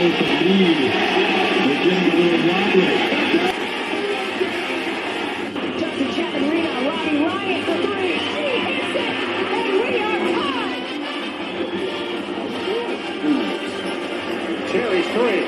Terry's three.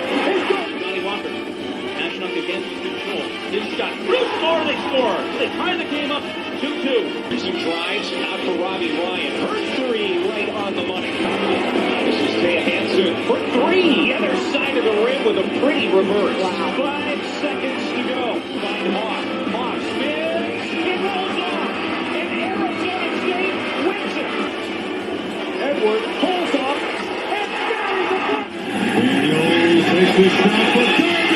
Johnny Walker matching up against control. His shot. Bruce score. They score. They tie the game up 2-2. He drives out for Robbie Ryan. Her three right on the money. This is Taya Hansen for three. Other side of the rim with a pretty reverse. Wow. 5 seconds to go. Find Hawk. Hawk spins. It rolls off. And Arizona State wins it. Edward pulls off. And buries the block. Takes this shot for Kirby.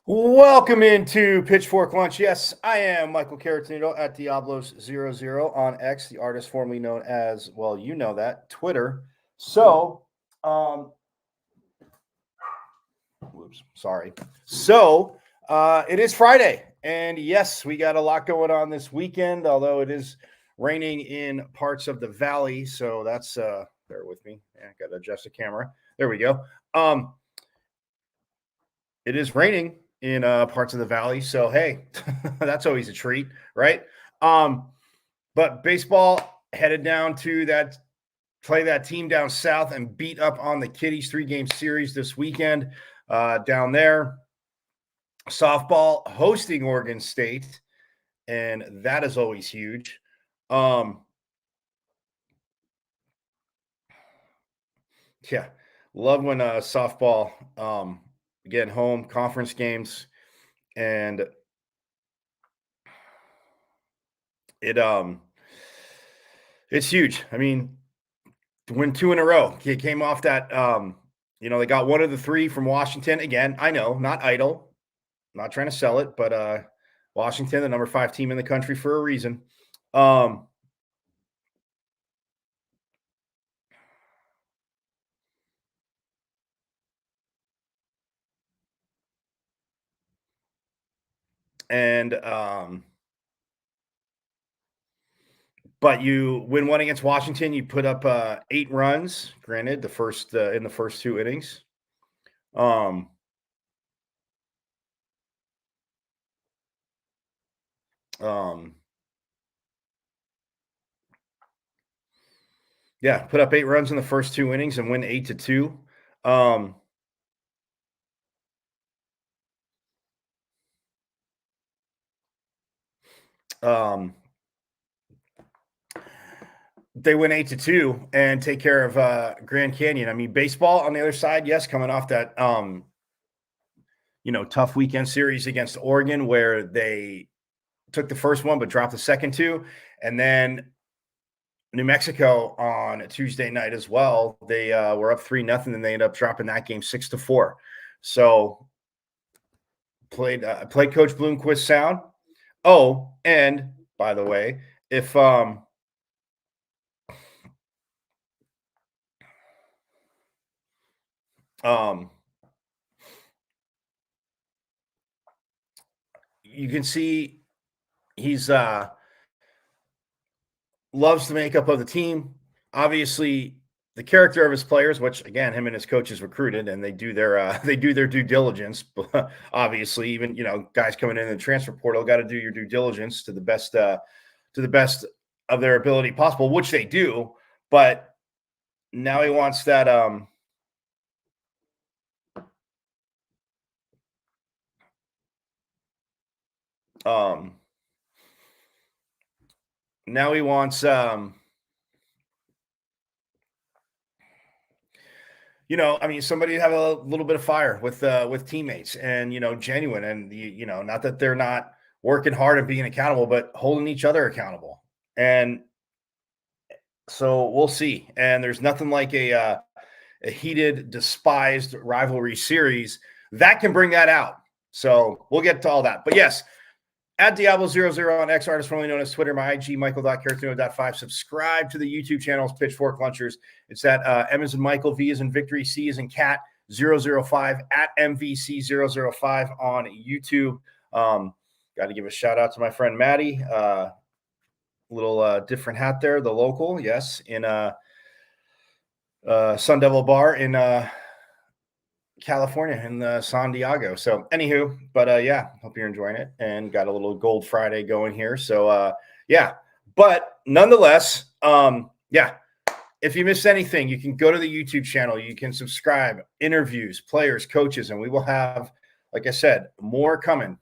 Welcome into Pitchfork Lunch. Yes, I am Michael Caratinito at Diablos00 on X, the artist formerly known as, well, you know that, Twitter. So, it is Friday. And yes, we got a lot going on this weekend, although it is raining in parts of the valley. So that's, bear with me. Yeah, got to adjust the camera. There we go. It is raining in parts of the valley, so hey, that's always a treat, right? But baseball headed down to play that team down south and beat up on the Kitties 3-game series this weekend down there. Softball hosting Oregon State, and that is always huge. Yeah, love when softball again home conference games, and it's huge. I mean, to win 2 in a row. He came off that they got one of the 3 from Washington. Again, I know, not idle. I'm not trying to sell it, but Washington, the number 5 team in the country for a reason. But you win one against Washington, you put up 8 runs, granted, the first in the first 2 innings. Yeah, put up 8 runs in the first 2 innings and win 8-2. they win 8-2 and take care of Grand Canyon. I mean, baseball on the other side, yes, coming off that tough weekend series against Oregon where they took the first one but dropped the second two, and then New Mexico on a Tuesday night as well. They were up 3-0, and they ended up dropping that game 6-4. So played Coach Bloomquist sound. Oh, and by the way, if you can see he's loves the makeup of the team. Obviously, the character of his players, which again, him and his coaches recruited, and they do their due diligence. But obviously, even guys coming in the transfer portal got to do your due diligence to the best of their ability possible, which they do. But now he wants that now he wants I mean, somebody have a little bit of fire with teammates and genuine, and not that they're not working hard and being accountable, but holding each other accountable. And so we'll see. And there's nothing like a heated, despised rivalry series that can bring that out. So we'll get to all that. But yes, at Diablo00 on X, artist formerly known as Twitter, my IG, Michael.Caratuno.5. Subscribe to the YouTube channels, Pitchfork Lunchers. It's at M as in Michael, V as in Victory, C as in Cat, 005, at MVC005 on YouTube. Got to give a shout out to my friend Maddie. Little different hat there, the local, yes, in Sun Devil Bar in California, in San Diego. So anywho, but yeah, hope you're enjoying it, and got a little Gold Friday going here. So yeah, but nonetheless, yeah, if you missed anything, you can go to the YouTube channel, you can subscribe, interviews, players, coaches, and we will have, like I said, more coming.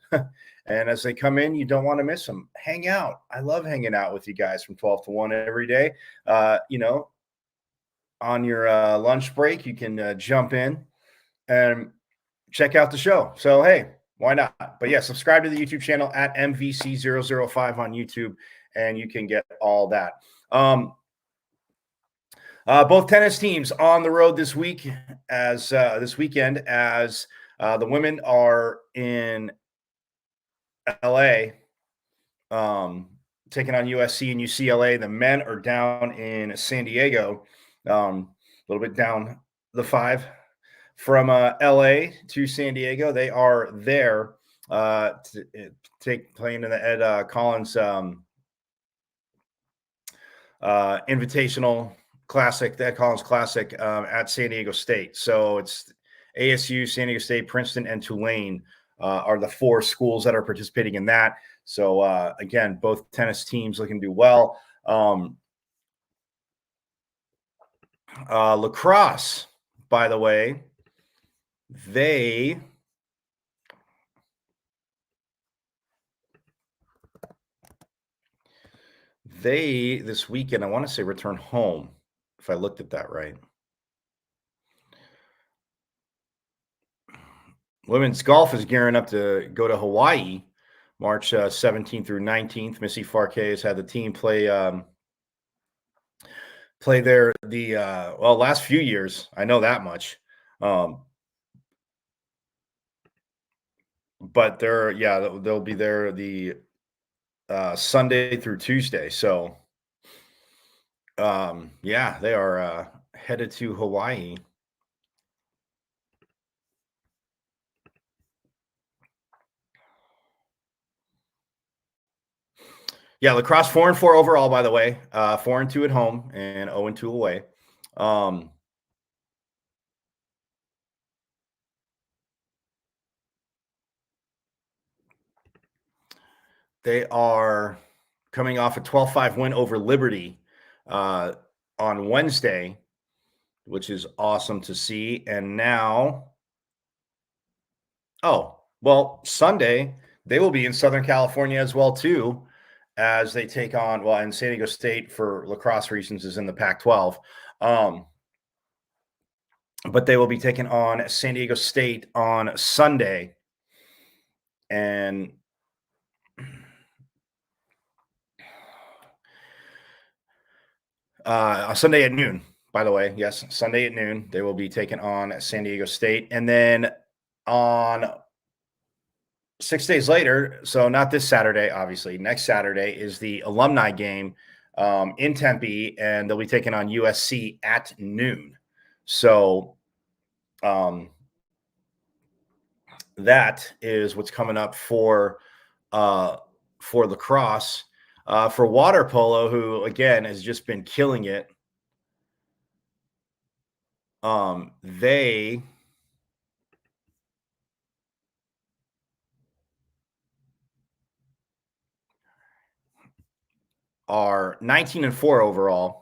And as they come in, you don't want to miss them. Hang out. I love hanging out with you guys from 12 to 1 every day. On your lunch break, you can jump in and check out the show. So, hey, why not? But yeah, subscribe to the YouTube channel at MVC005 on YouTube, and you can get all that. Both tennis teams on the road this weekend, as the women are in LA, taking on USC and UCLA. The men are down in San Diego, a little bit down the 5 from LA to San Diego. They are there to playing in the Ed Collins Invitational Classic, the Ed Collins Classic at San Diego State. So it's ASU, San Diego State, Princeton, and Tulane are the 4 schools that are participating in that. So again, both tennis teams looking to do well. Lacrosse, by the way, they this weekend, I want to say, return home, if I looked at that right. Women's golf is gearing up to go to Hawaii March 17th through 19th. Missy Farquet has had the team play there the last few years. I know that much. But they'll be there the Sunday through Tuesday. So yeah, they are headed to Hawaii. Yeah, lacrosse 4-4 overall, by the way. 4-2 at home and 0-2 away. They are coming off a 12-5 win over Liberty on Wednesday, which is awesome to see. And now, Sunday, they will be in Southern California as well, too, as they take on, well, and San Diego State for lacrosse reasons is in the Pac-12. But they will be taking on San Diego State on Sunday. And Sunday at noon, by the way. Yes, Sunday at noon. They will be taking on San Diego State. And then on 6 days later, so not this Saturday, obviously, next Saturday is the alumni game in Tempe, and they'll be taking on USC at noon. So that is what's coming up for lacrosse. For water polo, who again has just been killing it. They are 19-4 overall.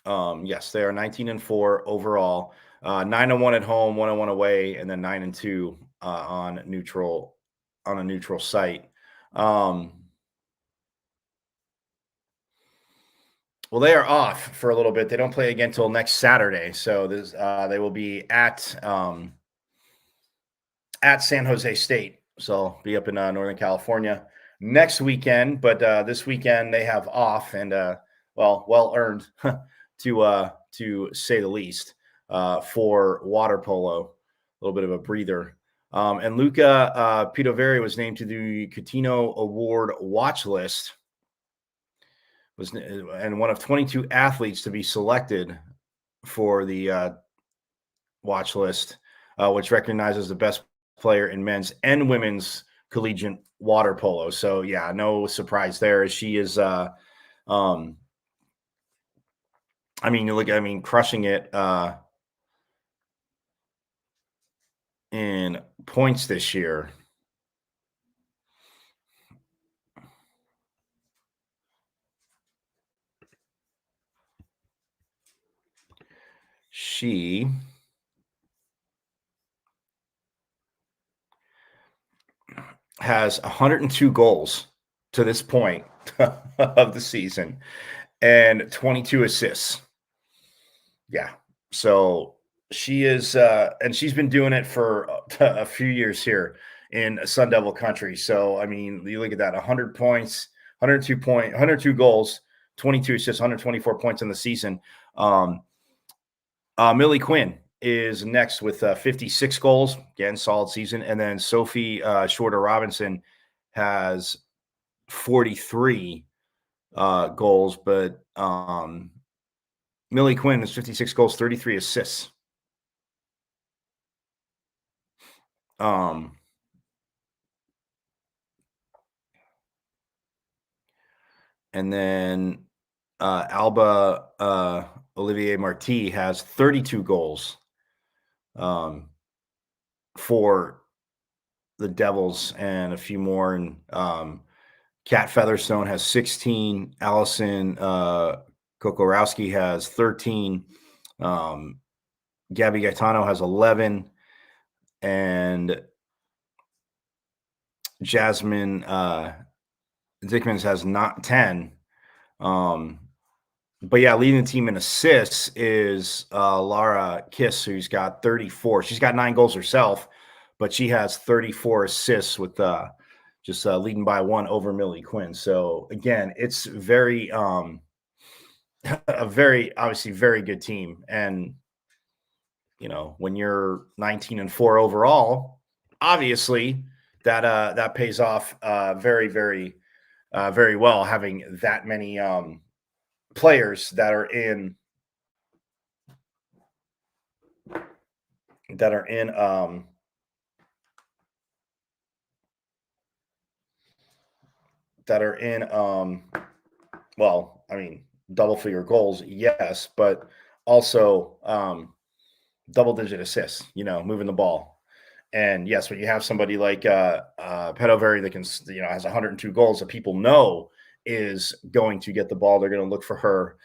Yes, they are 19-4 overall. 9-1 at home, 1-1 away, and then 9-2 on a neutral site. Well, they are off for a little bit. They don't play again until next Saturday, so they will be at San Jose State. So be up in Northern California next weekend, but this weekend they have off, and well earned to say the least for water polo. A little bit of a breather. And Luca Pitoveri was named to the Catino Award watch list. And one of 22 athletes to be selected for the watch list, which recognizes the best player in men's and women's collegiate water polo. So yeah, no surprise there. She is crushing it in points this year. She has 102 goals to this point of the season and 22 assists. Yeah. So she is, and she's been doing it for a few years here in Sun Devil country. So, I mean, you look at that, 100 points, 102 goals, 22 assists, 124 points in the season. Millie Quinn is next with 56 goals. Again, solid season. And then Sophie Shorter Robinson has 43 goals, but Millie Quinn has 56 goals, 33 assists. And then Alba Olivier Marti has 32 goals for the Devils and a few more. And Kat Featherstone has 16. Allison Kokorowski has 13. Gabby Gaetano has 11. And Jasmine Dickmans has not 10. But yeah, leading the team in assists is Lara Kiss, who's got 34. She's got 9 goals herself, but she has 34 assists with just leading by 1 over Millie Quinn. So again, it's very a very obviously very good team. And you know, when you're 19-4 overall, obviously that pays off very, very, very well, having that many players that are in well, I mean, double figure goals, yes, but also double digit assists, you know, moving the ball. And yes, when you have somebody like Pedoveri that can, you know, has 102 goals that people know is going to get the ball, they're going to look for her.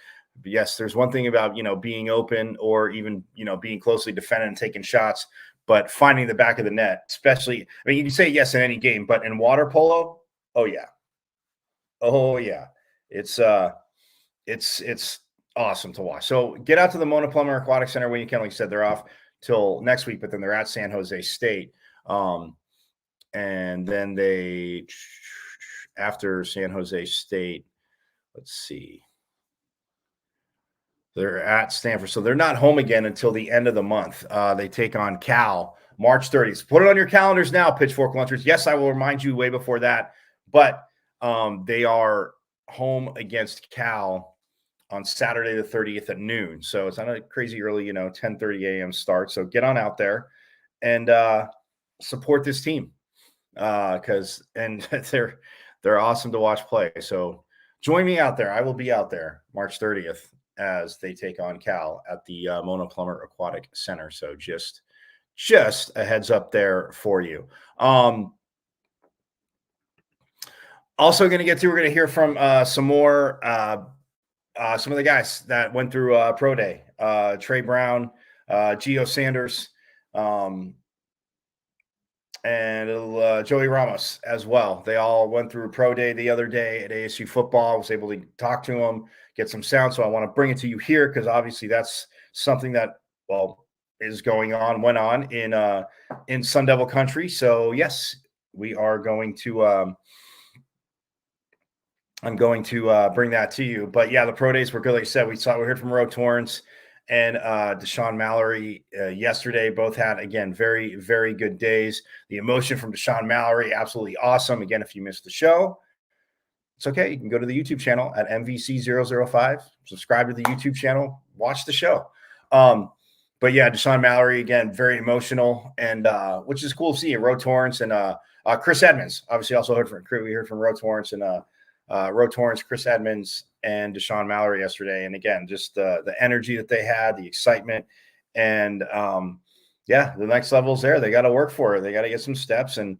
But yes, there's one thing about, you know, being open or even, you know, being closely defended and taking shots, but finding the back of the net, especially, I mean, you can say yes in any game, but in water polo, Oh yeah. Oh yeah. It's uh it's awesome to watch. So get out to the Mona Plummer Aquatic Center when you can. Like I said, they're off till next week, but then they're at San Jose State. And then they after San Jose State, let's see. They're at Stanford. So they're not home again until the end of the month. They take on Cal March 30th. Put it on your calendars now, Pitchfork Lunchers. Yes, I will remind you way before that, but they are home against Cal on Saturday the 30th at noon. So it's not a crazy early, 10:30 a.m. start. So get on out there and support this team because and they're awesome to watch play. So join me out there. I will be out there March 30th as they take on Cal at the Mona Plummer Aquatic Center. So just a heads up there for you. Also going to get to, we're going to hear from some more, some of the guys that went through Pro Day, Trey Brown, Gio Sanders, and Joey Ramos as well. They all went through Pro Day the other day at ASU football. I was able to talk to them, get some sound. So I want to bring it to you here because obviously that's something that, is going on, went on in Sun Devil country. So yes, we are going to, I'm going to bring that to you. But yeah, the Pro Days were good. Like I said, we heard from Ro Torrance and Deshaun Mallory yesterday. Both had, again, very, very good days. The emotion from Deshaun Mallory, absolutely awesome. Again, if you missed the show, it's okay. You can go to the YouTube channel at MVC005, subscribe to the YouTube channel, watch the show. But yeah, Deshaun Mallory, again, very emotional, and which is cool to see. Ro Torrance and Chris Edmonds, obviously also heard from Ro Torrance and Ro Torrance, Chris Edmonds, and Deshaun Mallory yesterday. And again, just the energy that they had, the excitement, and the next level's there. They got to work for it. They got to get some steps, and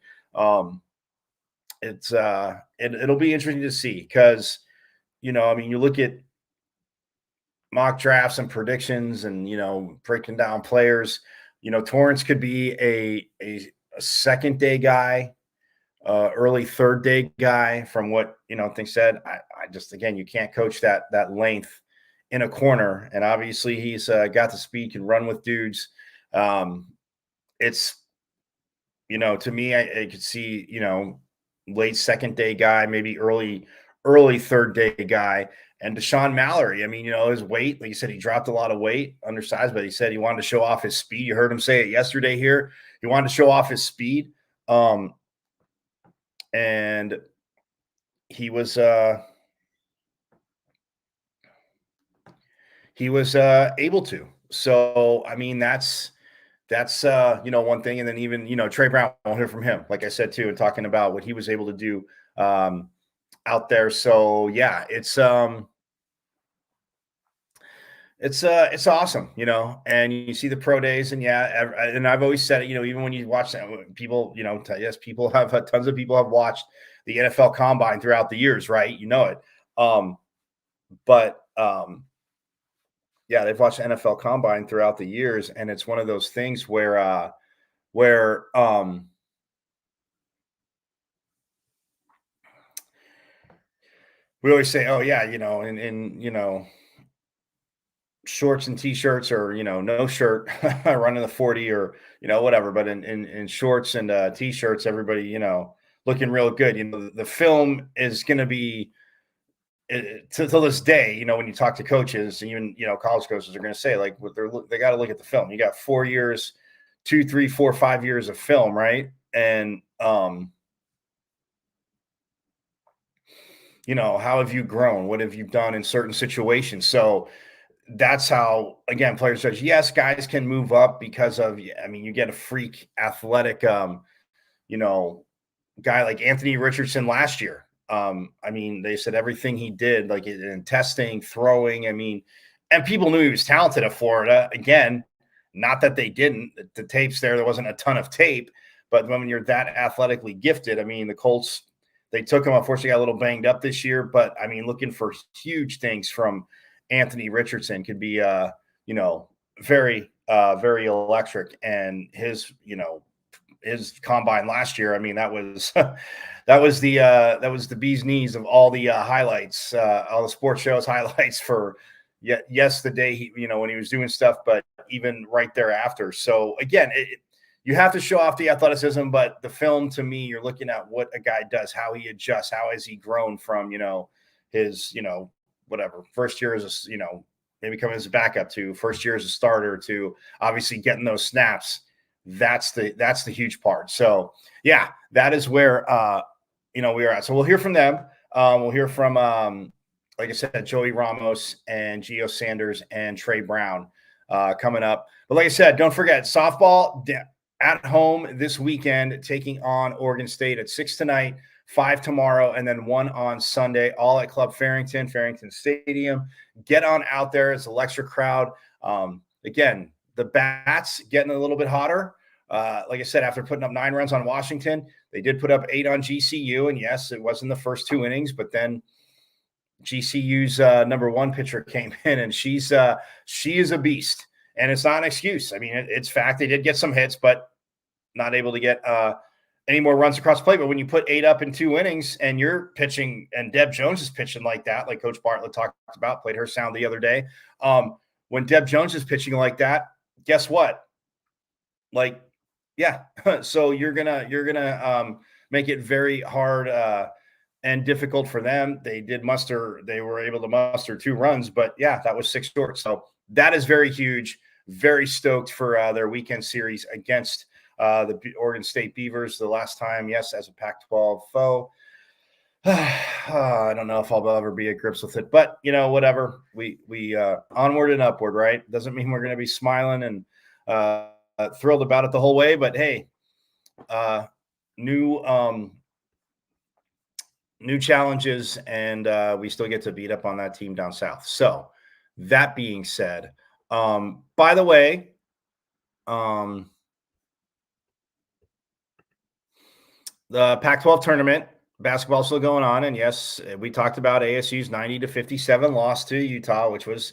it'll be interesting to see because, you look at mock drafts and predictions and, breaking down players, Torrance could be a second day guy, early third day guy from what, things said. I just, again, you can't coach that length in a corner. And obviously he's got the speed, can run with dudes. It's, to me, I could see, late second day guy, maybe early third day guy. And Deshaun Mallory, his weight, like you said, he dropped a lot of weight, undersized, but he said he wanted to show off his speed. You heard him say it yesterday here. He wanted to show off his speed. And he was able to. So, that's one thing. And then even, Trey Brown, we'll hear from him, like I said, too, and talking about what he was able to do out there. So yeah, it's awesome, and you see the pro days, and and I've always said it, even when you watch that, people, yes, people have tons of people have watched the NFL Combine throughout the years, right? Yeah, they've watched the NFL Combine throughout the years, and it's one of those things where we always say, oh yeah, in shorts and t-shirts or no shirt running the 40 or whatever, but in shorts and t-shirts, everybody looking real good. The film is going to be till this day, when you talk to coaches, even college coaches are going to say, like, they got to look at the film. You got 4 years, 2, 3, 4, 5 years of film, right? And how have you grown? What have you done in certain situations? So that's how, again, players judge. Yes, guys can move up because of, you get a freak athletic, guy like Anthony Richardson last year. They said everything he did, like in testing, throwing, and people knew he was talented at Florida. Again, not that they didn't. The tapes there wasn't a ton of tape, but when you're that athletically gifted, the Colts, they took him. Unfortunately, got a little banged up this year, but looking for huge things from Anthony Richardson could be, very, very electric. And his his combine last year. I mean, that was that was the bee's knees of all the highlights, all the sports shows highlights for yes, the day he, when he was doing stuff, but even right thereafter. So again, you have to show off the athleticism, but the film, to me, you're looking at what a guy does, how he adjusts, how has he grown from his whatever first year as maybe coming as a backup to first year as a starter to obviously getting those snaps. That's the huge part. So yeah, that is where we are at. So we'll hear from them. We'll hear from like I said, Joey Ramos and Gio Sanders and Trey Brown coming up. But like I said, don't forget softball at home this weekend, taking on Oregon State at 6 tonight, 5 tomorrow, and then 1 on Sunday, all at Club Farrington Stadium. Get on out there. It's an electric crowd. Again, the bats getting a little bit hotter. Like I said, after putting up 9 runs on Washington, they did put up 8 on GCU. And yes, it was in the first 2 innings, but then GCU's number 1 pitcher came in, and she is a beast. And it's not an excuse. I mean, it's fact. They did get some hits, but not able to get any more runs across the plate. But when you put 8 up in 2 innings and you're pitching, and Deb Jones is pitching like that, like Coach Bartlett talked about, played her sound the other day. When Deb Jones is pitching like that, guess what? Like, yeah. So you're gonna make it very hard and difficult for them. They were able to muster 2 runs, but yeah, that was 6 short. So that is very huge. Very stoked for their weekend series against the Oregon State Beavers. The last time, yes, as a Pac-12 foe. I don't know if I'll ever be at grips with it, but whatever. We onward and upward, right? Doesn't mean we're going to be smiling and thrilled about it the whole way, but hey, new challenges, and we still get to beat up on that team down south. So that being said, by the way, the Pac-12 tournament, basketball still going on. And yes, we talked about ASU's 90-57 loss to Utah, which was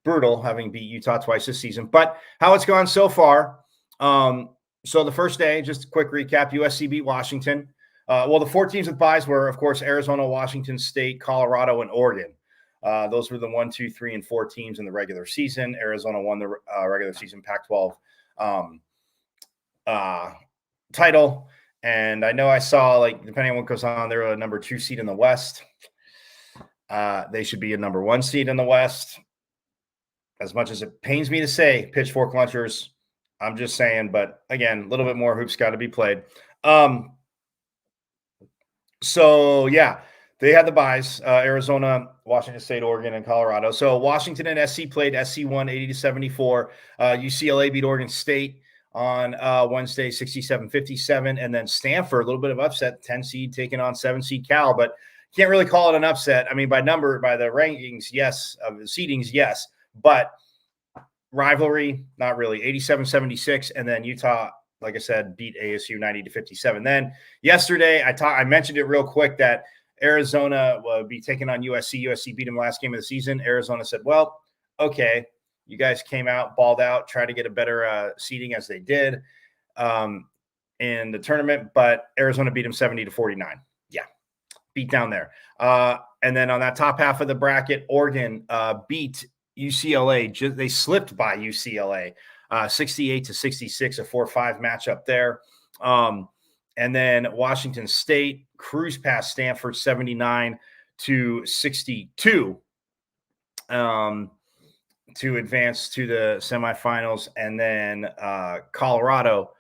brutal, having beat Utah twice this season. But how it's gone so far. So the first day, just a quick recap, USC beat Washington. The 4 teams with byes were, of course, Arizona, Washington State, Colorado, and Oregon. Those were the 1, 2, 3, and 4 teams in the regular season. Arizona won the regular season Pac-12 title. And I know I saw, like, depending on what goes on, they're a number 2 seed in the West. They should be a number 1 seed in the West. As much as it pains me to say, pitchfork lunchers, I'm just saying. But again, a little bit more hoops got to be played. So yeah, they had the byes, Arizona, Washington State, Oregon, and Colorado. So Washington and SC played. SC won 80-74. UCLA beat Oregon State on Wednesday, 67-57. And then Stanford, a little bit of upset, 10 seed taking on 7 seed Cal, but can't really call it an upset. I mean, by the rankings, yes, of the seedings, yes, but rivalry, not really. 87-76. And then Utah, like I said, beat ASU 90-57. Then yesterday, I mentioned it real quick that Arizona would be taking on USC. USC beat them last game of the season. Arizona said, well, okay, you guys came out, balled out, tried to get a better seeding as they did in the tournament, but Arizona beat them 70-49. Yeah, beat down there. And then on that top half of the bracket, Oregon beat UCLA. They slipped by UCLA. 68-66, a 4-5 matchup there. And then Washington State cruised past Stanford 79-62 to advance to the semifinals. And then Colorado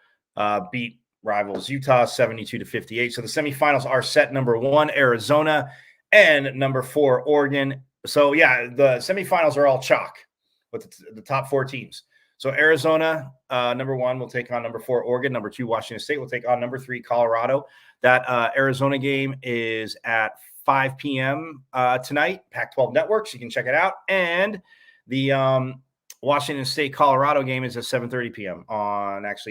beat rivals Utah 72-58. So the semifinals are set: number 1, Arizona, and number 4, Oregon. So yeah, the semifinals are all chalk with the top 4 teams. So Arizona, number 1, will take on number 4, Oregon. Number 2, Washington State will take on number 3, Colorado. That Arizona game is at 5 p.m. Tonight, Pac-12 Network, so you can check it out. And the Washington State Colorado game is at 7:30 p.m.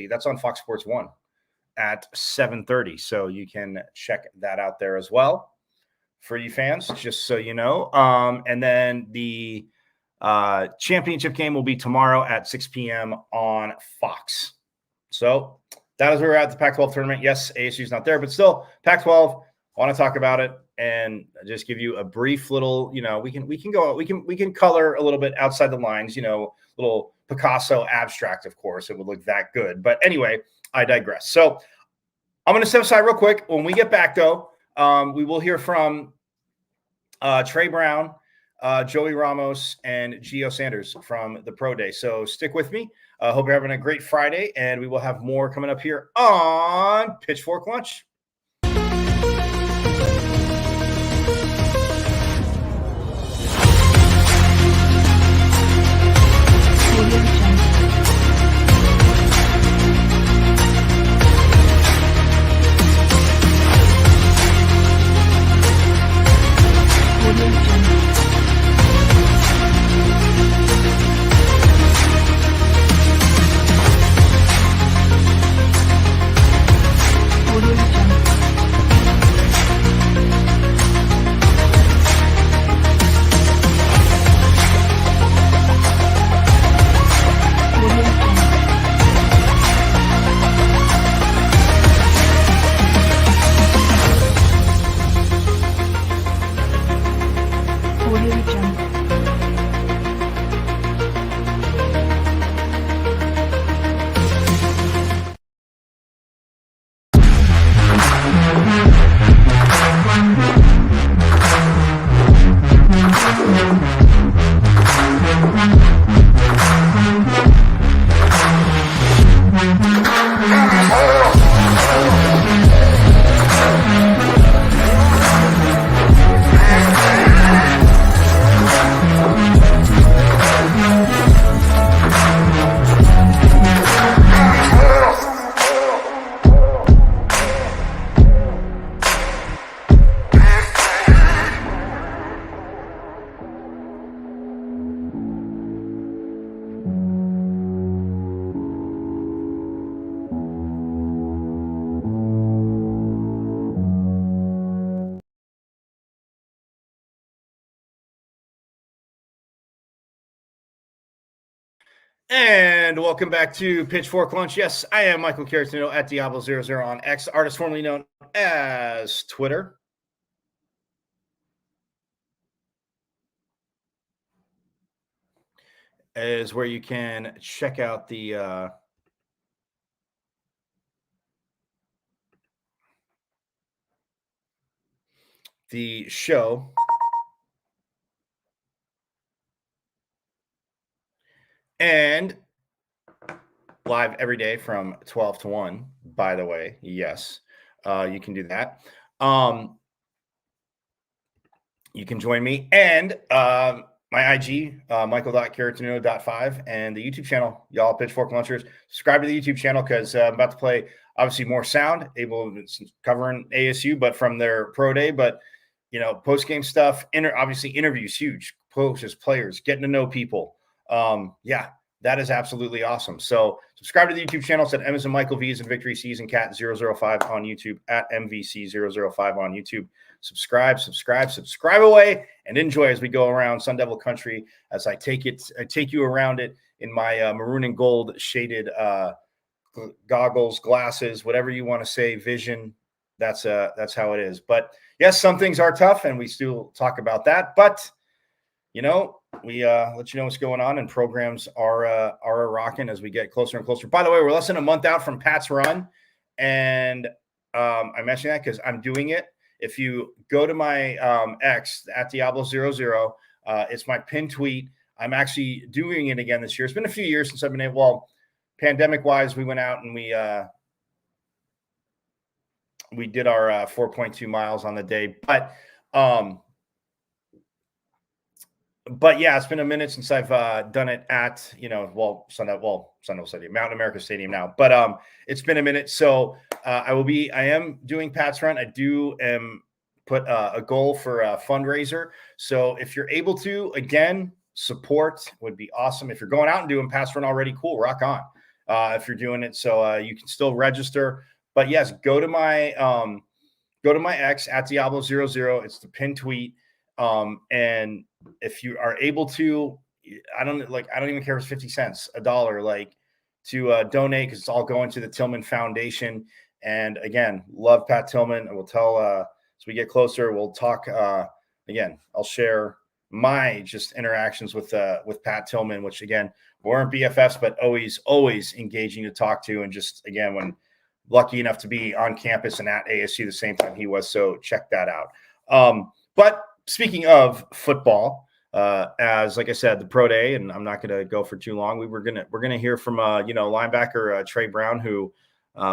That's on Fox Sports 1 at 7:30. So you can check that out there as well for you fans, just so you know. And then the championship game will be tomorrow at 6 p.m. on Fox. So that is where we're at the Pac-12 tournament. Yes, ASU's not there, but still, Pac-12. I want to talk about it and just give you a brief little. We can color a little bit outside the lines. Little Picasso abstract, of course, it would look that good. But anyway, I digress. So I'm going to step aside real quick. When we get back, though, we will hear from Trey Brown, Joey Ramos, and Gio Sanders from the Pro Day. So stick with me. Hope you're having a great Friday, and we will have more coming up here on Pitchfork Lunch. And welcome back to Pitchfork Lunch. Yes, I am Michael Caratino at Diablo00 on X, artist formerly known as Twitter. Is where you can check out the show. And live every day from 12 to 1, by the way. Yes, you can do that. You can join me. And my IG, michael.caratino.5, and the YouTube channel, y'all Pitchfork Lunchers. Subscribe to the YouTube channel because I'm about to play, obviously, more sound, covering ASU, but from their Pro Day. But, post-game stuff, obviously interviews, huge. Coaches, players, getting to know people. Yeah, that is absolutely awesome. So subscribe to the YouTube channel. It's at Emerson Michael V's and Victory Season Cat 005 on YouTube, at MVC005 on YouTube. Subscribe away, and enjoy as we go around Sun Devil Country as I take you around it in my maroon and gold shaded goggles, glasses, whatever you want to say, vision. That's how it is. But yes, some things are tough, and we still talk about that. But we let you know what's going on, and programs are rocking as we get closer and closer. By the way, we're less than a month out from Pat's run, and I mentioned that because I'm doing it. If you go to my X at Diablo00, it's my pinned tweet. I'm actually doing it again this year. It's been a few years since I've been able. Well, pandemic wise, we went out and we did our 4.2 miles on the day, but yeah, it's been a minute since I've done it at, Sun Devil Stadium, Mountain America Stadium now. But it's been a minute. So I am doing Pat's Run. I put a goal for a fundraiser. So if you're able to, again, support would be awesome. If you're going out and doing Pat's Run already, cool, rock on. If you're doing it, so you can still register. But yes, go to my X at Diablo00. It's the pinned tweet. And if you are able to, I don't even care if it's 50 cents, $1, to donate, because it's all going to the Tillman Foundation. And again, love Pat Tillman. And we'll tell as we get closer, we'll talk again. I'll share my just interactions with Pat Tillman, which again, weren't BFFs, but always engaging to talk to. And just again, when lucky enough to be on campus and at ASU the same time he was. So check that out. But speaking of football, as like I said, the pro day, and I'm not going to go for too long. We're gonna hear from linebacker Trey Brown, who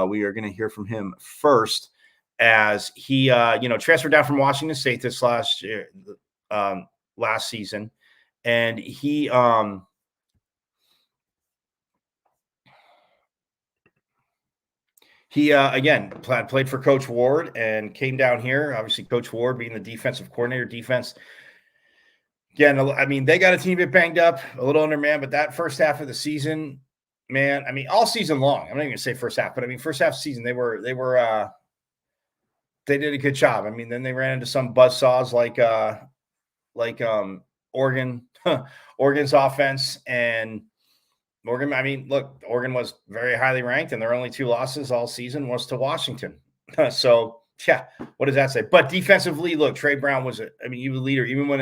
we are going to hear from him first, as he transferred down from Washington State this last season, and he again played for Coach Ward and came down here. Obviously, Coach Ward being the defensive coordinator, defense. Again, I mean, they got a team bit banged up, a little undermanned, but that first half of the season, man, I mean, all season long. I'm not even gonna say first half, but I mean, first half of the season, they did a good job. I mean, then they ran into some buzzsaws like Oregon's offense, and Oregon. I mean, look, Oregon was very highly ranked, and their only 2 losses all season was to Washington. So yeah, what does that say? But defensively, look, Trey Brown was he was a leader, even when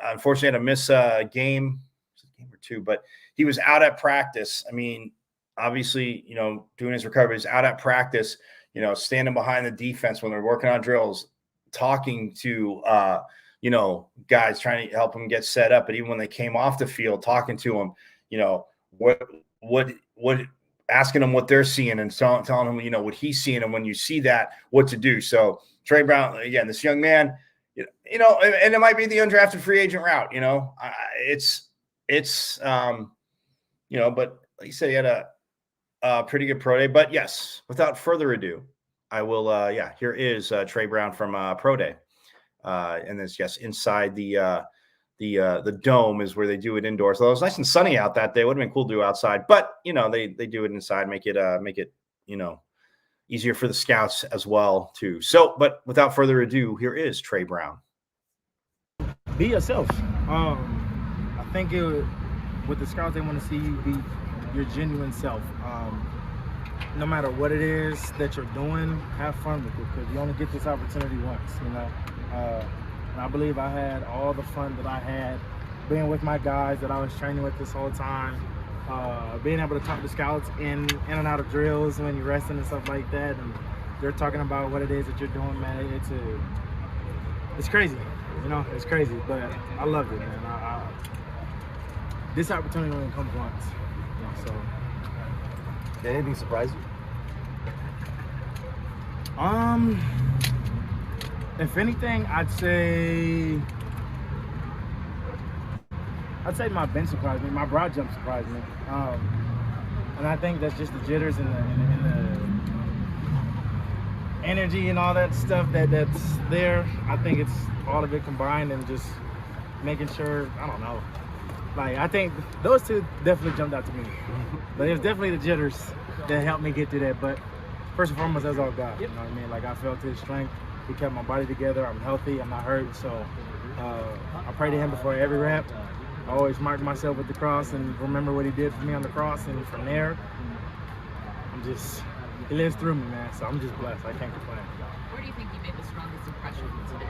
unfortunately had to miss a game or 2, but he was out at practice. I mean, obviously, doing his recovery, he's out at practice, standing behind the defense when they're working on drills, talking to guys, trying to help them get set up. But even when they came off the field, talking to them, what asking them what they're seeing and telling them, what he's seeing, and when you see that, what to do. So Trey Brown, again, this young man, and it might be the undrafted free agent route, but like you said, he had a pretty good pro day. But yes, without further ado, I will, here is Trey Brown from pro day. And this, yes, inside the dome is where they do it indoors. Although it was nice and sunny out that day. It would have been cool to do outside, but they do it inside, make it easier for the scouts as well too. So, but without further ado, here is Trey Brown. Be yourself. I think with the scouts, they want to see you be your genuine self. No matter what it is that you're doing, have fun with it, because you only get this opportunity once, And I believe I had all the fun that I had being with my guys that I was training with this whole time, being able to talk to scouts in and out of drills when you're resting and stuff like that, and they're talking about what it is that you're doing, man. It's crazy, it's crazy, but I loved it, man. This opportunity only comes once, so. Did anything surprise you? If anything, I'd say my bench surprised me. My broad jump surprised me, and I think that's just the jitters and the energy and all that stuff that's there. I think it's all of it combined, and just making sure. I don't know. Like, I think those 2 definitely jumped out to me, but it was definitely the jitters that helped me get through that. But first and foremost, that's all God. You know what I mean? Like, I felt His strength. He kept my body together. I'm healthy. I'm not hurt. So I pray to Him before every rep. I always mark myself with the cross and remember what He did for me on the cross. And from there, He lives through me, man. So I'm just blessed. I can't complain. Where do you think you made the strongest impression today?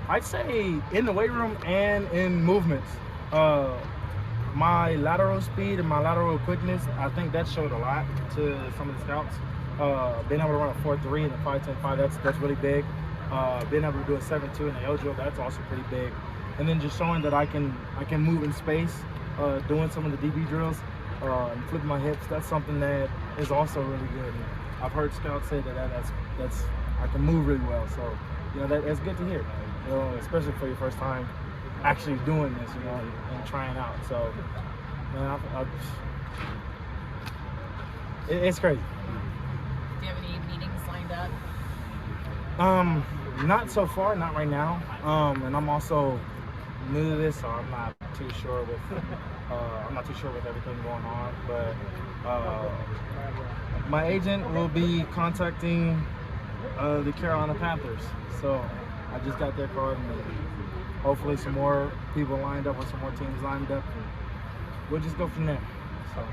I'd say in the weight room and in movements. My lateral speed and my lateral quickness, I think that showed a lot to some of the scouts. Being able to run a 4.3 and a 5.10.5, that's really big. Being able to do a 7.2 in the L drill, that's also pretty big. And then just showing that I can move in space, doing some of the DB drills, and flipping my hips, that's something that is also really good. And I've heard scouts say that's I can move really well. So, that's good to hear. Especially for your first time actually doing this, and trying out. So, man, it's crazy. Do you have any meetings lined up? Not so far, not right now. And I'm also new to this, so I'm not too sure with everything going on. But my agent will be contacting the Carolina Panthers. So I just got their card, and hopefully some more people lined up, or some more teams lined up. we'll just go from there. So.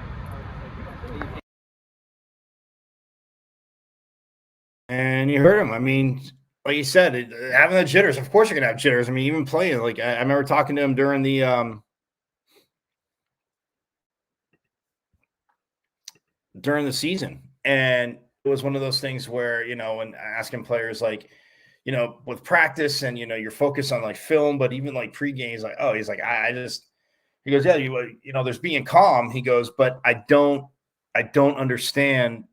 And you heard him. I mean, like you said, having the jitters. Of course, you're gonna have jitters. I mean, even playing. Like I remember talking to him during the season, and it was one of those things where and asking players like, with practice and you're focused on like film, but even like pregame, he's like, I just. He goes, yeah, there's being calm. He goes, but I don't understand.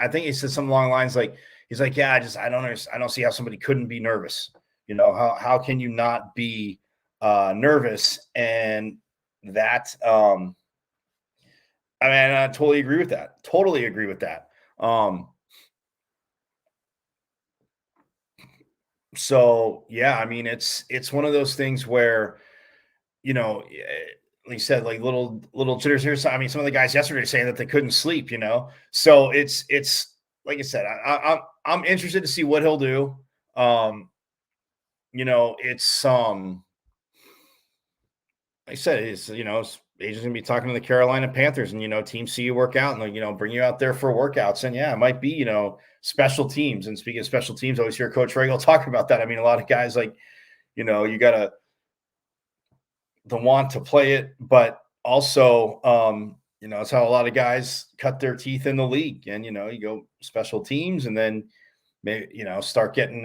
I think he said something along the lines like, he's like, yeah, I don't see how somebody couldn't be nervous. How can you not be nervous? And that, I mean, I totally agree with that. Totally agree with that. So yeah, I mean, it's one of those things where, like you said, like little jitters here. So, I mean, some of the guys yesterday saying that they couldn't sleep, So it's like I said, I'm interested to see what he'll do. It's like I said, agent's gonna be talking to the Carolina Panthers, and team see you work out and bring you out there for workouts. And yeah, it might be special teams. And speaking of special teams, I always hear Coach Regal talk about that. I mean, a lot of guys like you gotta the want to play it, but also, it's how a lot of guys cut their teeth in the league. And, you go special teams and then maybe, start getting,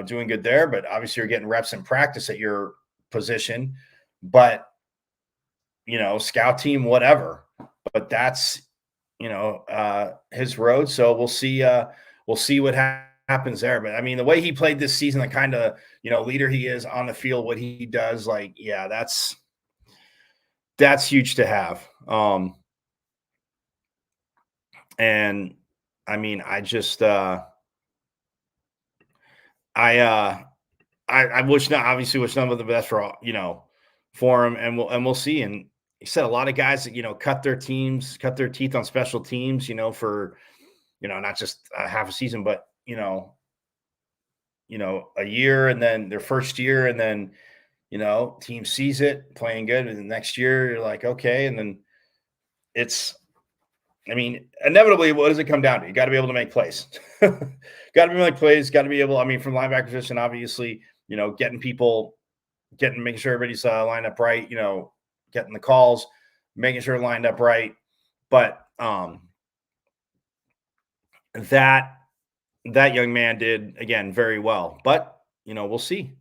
doing good there. But obviously you're getting reps in practice at your position, but, scout team, whatever. But that's, his road. So we'll see what happens there. But I mean, the way he played this season, the kind of leader he is on the field, what he does, like, yeah, that's huge to have. And I mean, I just I wish obviously wish none of the best for for him, and we'll see. And he said a lot of guys that cut their teeth on special teams, for not just half a season, but a year, and then their first year, and then team sees it playing good, and the next year you're like, okay, and then I mean, inevitably, what does it come down to? You got to be able to make plays. Got to be able to make plays. Got to be able. I mean, from linebacker position, obviously, making sure everybody's lined up right. Getting the calls, making sure lined up right. But that young man did again very well. But we'll see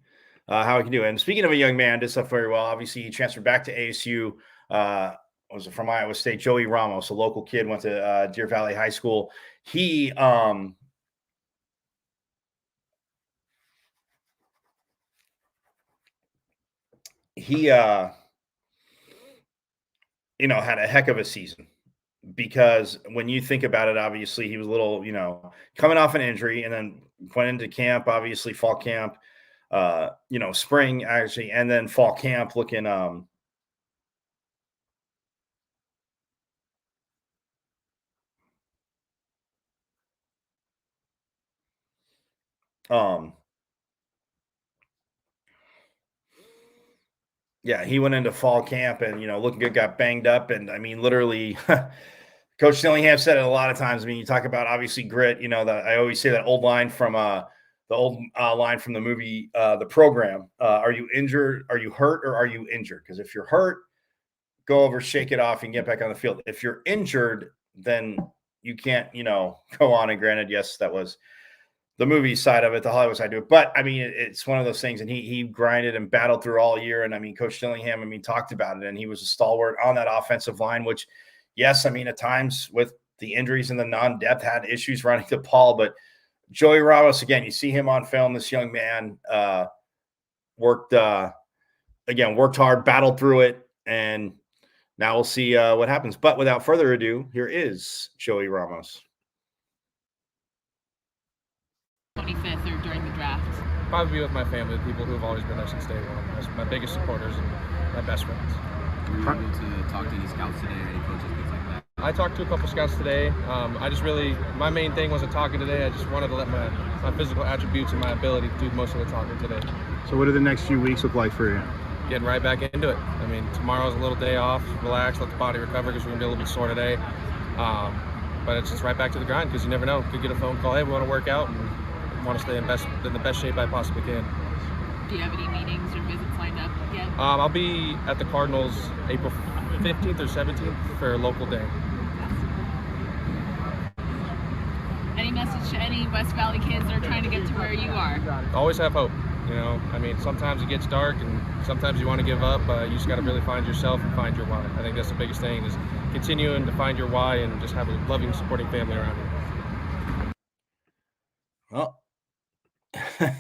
how he can do. And speaking of a young man, did stuff very well. Obviously, he transferred back to ASU. Was from Iowa State. Joey Ramos, a local kid, went to Deer Valley High School. He had a heck of a season, because when you think about it, obviously he was a little, coming off an injury, and then went into camp, obviously fall camp, spring actually, and then fall camp looking yeah, he went into fall camp and, looking good, got banged up. And I mean, literally, Coach Dillingham said it a lot of times. I mean, you talk about obviously grit, that I always say that old line from the movie, The Program. Are you injured? Are you hurt, or are you injured? Because if you're hurt, go over, shake it off, and get back on the field. If you're injured, then you can't, go on. And granted, yes, that was the movie side of it, the Hollywood side to it. But I mean, it's one of those things, and he grinded and battled through all year. And I mean, Coach Dillingham, talked about it, and he was a stalwart on that offensive line, which, yes, I mean, at times with the injuries and the non-depth had issues running the ball. But Joey Ramos, again, you see him on film, this young man worked hard, battled through it, and now we'll see what happens. But without further ado, here is Joey Ramos. 25th or during the draft? Probably be with my family, the people who have always been there since day one, my biggest supporters and my best friends. Were you able to talk to any scouts today, or any coaches, things like that? I talked to a couple scouts today. My main thing wasn't talking today. I just wanted to let my physical attributes and my ability do most of the talking today. So what do the next few weeks look like for you? getting right back into it. I mean, tomorrow's a little day off, relax, let the body recover because we're going to be a little bit sore today. But it's just right back to the grind because you never know. Could get a phone call, hey, we want to work out and want to stay in the best shape I possibly can. Do you have any meetings or visits lined up yet? I'll be at the Cardinals April 15th or 17th for a local day. Any message to any West Valley kids that are trying to get to where you are? Always have hope. You know, I mean, sometimes it gets dark and sometimes you want to give up. You just got to really find yourself and find your why. I think that's the biggest thing is continuing to find your why and just have a loving, supporting family around you. Well,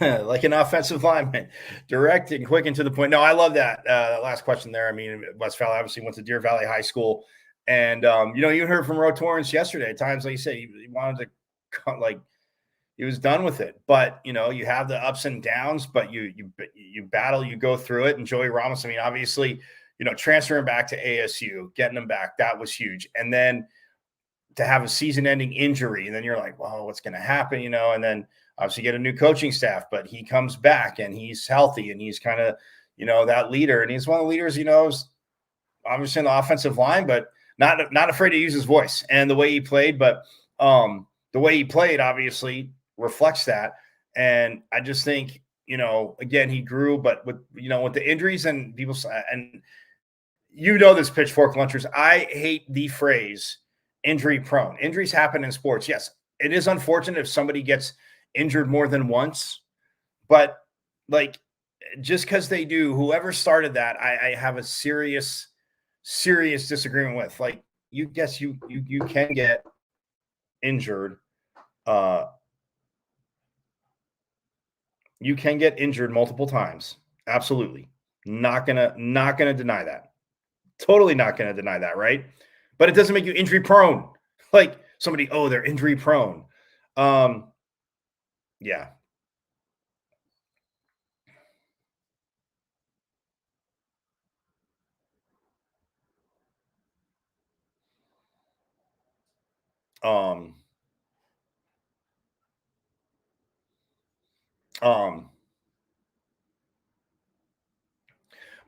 like an offensive lineman, direct and quick and to the point. No, I love that last question there. I mean, West Valley obviously went to Deer Valley High School. And, you heard from Ro Torrance yesterday. At times, like you said, he wanted to, like, he was done with it. But, you have the ups and downs, but you battle, you go through it. And Joey Ramos, I mean, obviously, transferring back to ASU, getting him back, that was huge. And then to have a season-ending injury, and then you're like, well, what's going to happen, and then obviously get a new coaching staff, but he comes back and he's healthy and he's kind of, that leader. And he's one of the leaders, obviously in the offensive line, but not afraid to use his voice and the way he played. But the way he played obviously reflects that. And I just think, again, he grew, but with the injuries and people, and this Pitchfork Lunchers, I hate the phrase injury prone. Injuries happen in sports. Yes, it is unfortunate if somebody gets injured more than once, but like, just because they do, whoever started that, I have a serious disagreement with. Like, you can get injured. You can get injured multiple times. Absolutely. Not gonna deny that. Totally not gonna deny that, right? But it doesn't make you injury prone. Like somebody, they're injury prone. Yeah.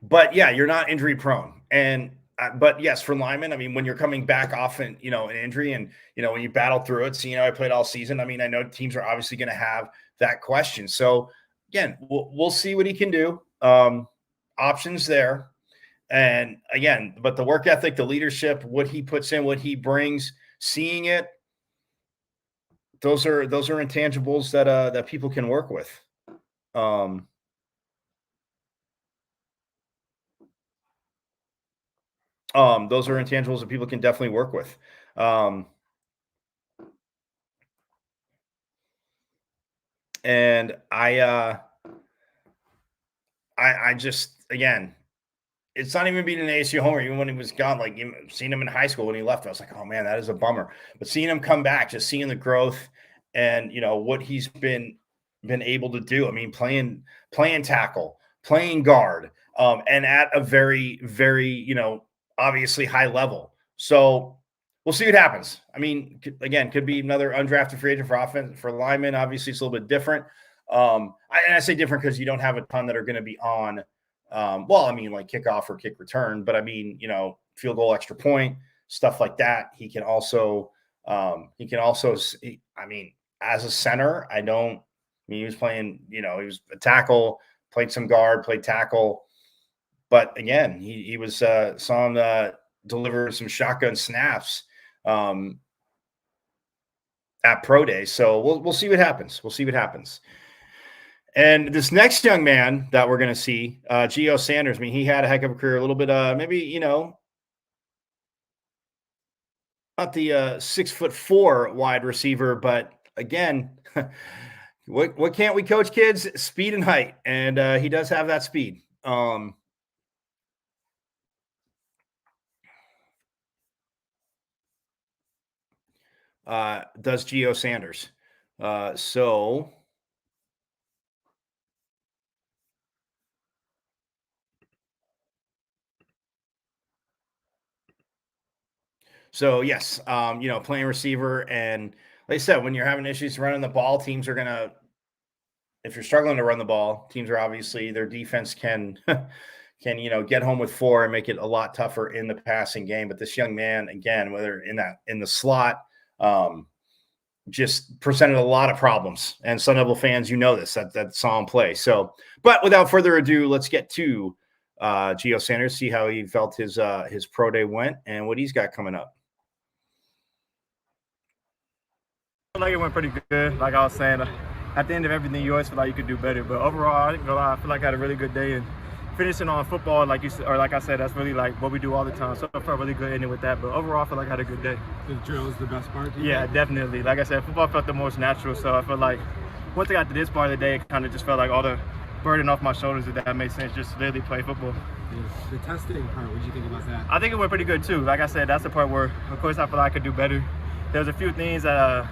But yeah, you're not injury prone. And but yes, for linemen, I mean, when you're coming back off an injury and when you battle through it, so I played all season. I mean, I know teams are obviously going to have that question. So again, we'll see what he can do. Options there. And again, but the work ethic, the leadership, what he puts in, what he brings, seeing it, those are intangibles that people can work with. Those are intangibles that people can definitely work with. And I just, again, it's not even being an ASU homer, even when he was gone, like seeing him in high school when he left, I was like, oh man, that is a bummer. But seeing him come back, just seeing the growth and, what he's been able to do. I mean, playing tackle, playing guard, and at a very, very, obviously high level. So we'll see what happens. I mean, again, could be another undrafted free agent for offense, for linemen. Obviously, it's a little bit different. I say different because you don't have a ton that are going to be on. Well, I mean, like kickoff or kick return, but I mean, field goal, extra point, stuff like that. He can also, I mean, as a center, he was playing, he was a tackle, played some guard, played tackle. But again, he was, saw him deliver some shotgun snaps at pro day. So we'll see what happens. We'll see what happens. And this next young man that we're going to see, Gio Sanders, I mean, he had a heck of a career, a little bit, maybe, not the 6'4" wide receiver, but again, what can't we coach kids? Speed and height. And he does have that speed. Does Gio Sanders. So yes, playing receiver, and like I said, when you're having issues running the ball, teams are gonna. If you're struggling to run the ball, teams are obviously their defense can can, get home with 4 and make it a lot tougher in the passing game. But this young man, again, whether in the slot, just presented a lot of problems. And Sun Devil fans, this, that saw him play. So, but without further ado, let's get to Gio Sanders, see how he felt his pro day went and what he's got coming up. I feel like it went pretty good. Like I was saying, at the end of everything, you always feel like you could do better. But overall, I feel like I had a really good day. And finishing on football, like I said, that's really like what we do all the time. So I felt really good ending with that. But overall, I feel like I had a good day. The drill is the best part? Yeah, definitely. Like I said, football felt the most natural. So I feel like once I got to this part of the day, it kind of just felt like all the burden off my shoulders, if that makes sense, just to really play football. Yeah. The testing part, what did you think about that? I think it went pretty good too. Like I said, that's the part where, of course, I feel like I could do better. There's a few things that,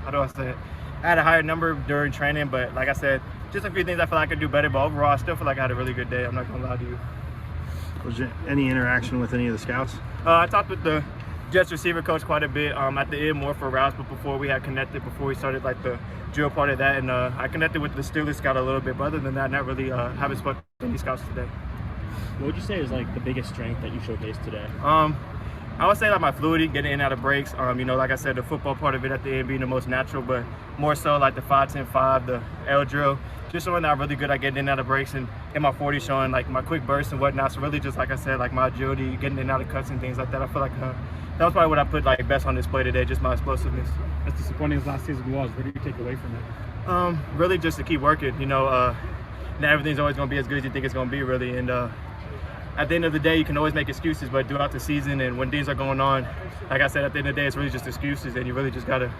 how do I say it? I had a higher number during training, but like I said, just a few things I feel like I could do better. But overall, I still feel like I had a really good day. I'm not going to lie to you. Was there any interaction with any of the scouts? I talked with the Jets receiver coach quite a bit at the end, more for routes, but before we had connected, before we started like the drill part of that, and I connected with the Steelers scout a little bit, but other than that, not really haven't spoken to any scouts today. What would you say is like the biggest strength that you showcased today? I would say like my fluidity, getting in and out of breaks. Like I said, the football part of it at the end being the most natural, but more so like the 5-10-5, the L drill, just showing that I'm really good at getting in and out of breaks, and in my 40 showing like my quick bursts and whatnot. So really just like I said, like my agility, getting in and out of cuts and things like that. I feel like that was probably what I put like best on display today, just my explosiveness. As disappointing as last season was, what do you take away from it? Really just to keep working. Not everything's always going to be as good as you think it's going to be, really. And at the end of the day, you can always make excuses, but throughout the season and when things are going on, like I said, at the end of the day, it's really just excuses, and you really just gotta